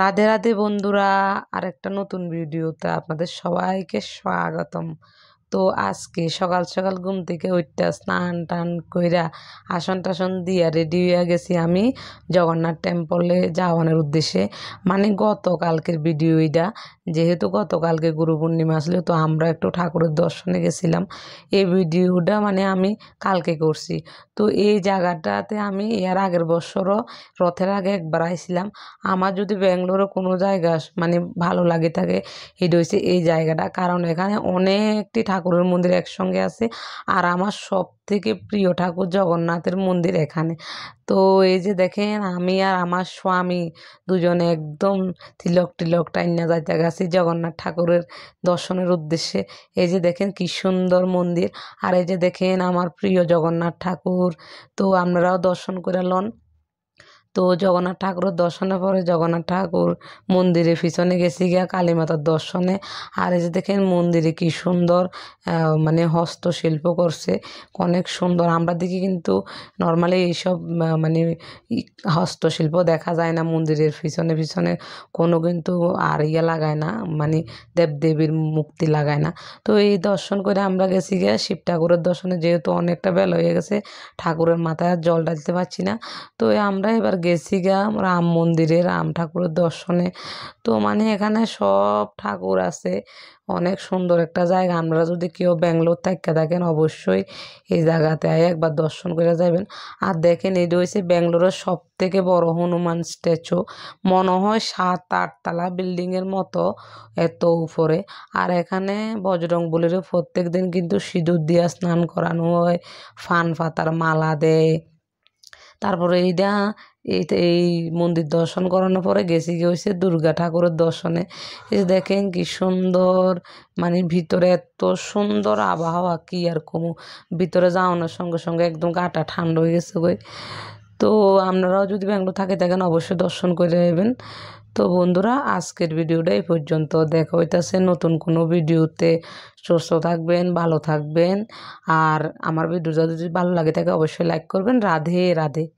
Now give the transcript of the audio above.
রাধে রাধে বন্ধুরা, আরেকটা নতুন ভিডিওতে আপনাদের সবাইকে স্বাগতম। তো আজকে সকাল সকাল ঘুম থেকে উঠতে স্নান টান কইরা আসন টাসন দিয়া রেডি হয়ে গেছি আমি জগন্নাথ টেম্পলে যাওয়ানোর উদ্দেশ্যে। মানে গতকালকের ভিডিও এটা, যেহেতু গতকালকে গুরু পূর্ণিমা আসলে তো আমরা একটু ঠাকুরের দর্শনে গেছিলাম। এই ভিডিওটা মানে আমি কালকে করছি। তো এই জায়গাটাতে আমি এর আগের বছরও রথের আগে একবার আইছিলাম। আমার যদি ব্যাঙ্গালোরে কোনো জায়গা মানে ভালো লাগে থাকে, এটা হচ্ছে এই জায়গাটা, কারণ এখানে অনেকটি ঠাকুরের মন্দির একসঙ্গে আছে। আর আমার সব থেকে প্রিয় ঠাকুর জগন্নাথের মন্দির এখানে। তো এই যে দেখেন, আমি আর আমার স্বামী দুজনে একদম তিলক টিলক টাইনা যাইতে গেছি জগন্নাথ ঠাকুরের দর্শনের উদ্দেশ্যে। এই যে দেখেন কি সুন্দর মন্দির, আর এই যে দেখেন আমার প্রিয় জগন্নাথ ঠাকুর। তো আপনারাও দর্শন করে লন। তো জগন্নাথ ঠাকুরের দর্শনের পরে জগন্নাথ ঠাকুর মন্দিরের পিছনে গেছি গিয়া কালী মাতার দর্শনে। আর এই যে দেখেন মন্দিরে কি সুন্দর মানে হস্তশিল্প করছে, অনেক সুন্দর। আমরা দেখি কিন্তু নর্মালি এইসব মানে হস্তশিল্প দেখা যায় না মন্দিরের পিছনে পিছনে, কোনো কিন্তু আর ইয়ে লাগায় না, মানে দেবদেবীর মূর্তি লাগায় না। তো এই দর্শন করে আমরা গেছি গিয়া শিব ঠাকুরের দর্শনে, যেহেতু অনেকটা বেলা হয়ে গেছে ঠাকুরের মাথায় আর জল ঢালতে পারছি না। তো আমরা এবার গেছি গা রাম মন্দিরে, রাম ঠাকুরের দর্শনে। তো মানে এখানে সব ঠাকুর আছে, অনেক সুন্দর একটা জায়গা। আপনারা যদি কেউ ব্যাঙ্গালোর থেকে থাকেন অবশ্যই এই জায়গাতে একবার দর্শন করে যাবেন। আর দেখেন এটা হচ্ছে ব্যাঙ্গালোরের সব থেকে বড় হনুমান স্ট্যাচু, মনে হয় 7-8 তলা বিল্ডিংয়ের মতো, এত উপরে। আর এখানে বজরংবলীরও প্রত্যেক দিন কিন্তু সিঁদুর দিয়া স্নান করানো হয়, ফান পাতার মালা দেয়। তারপরে এই মন্দির দর্শন করানোর পরে গেছি গিয়ে হয়েছে দুর্গা ঠাকুরের দর্শনে। এই যে দেখেন কি সুন্দর, মানে ভিতরে এত সুন্দর আবহাওয়া কি আর কমু। ভিতরে যাওয়ানোর সঙ্গে সঙ্গে একদম গাটা ঠান্ডা হয়ে গেছে গই। তো আপনারাও যদি ব্যাঙ্গালোর থাকে দেখেন অবশ্যই দর্শন করে নেবেন। তো বন্ধুরা, আজকের ভিডিওটা এই পর্যন্ত, দেখা হইতাছে নতুন কোনো ভিডিওতে। সুস্থ থাকবেন, ভালো থাকবেন। আর আমার ভিডিওটা যদি ভালো লাগে থাকে অবশ্যই লাইক করবেন। রাধে রাধে।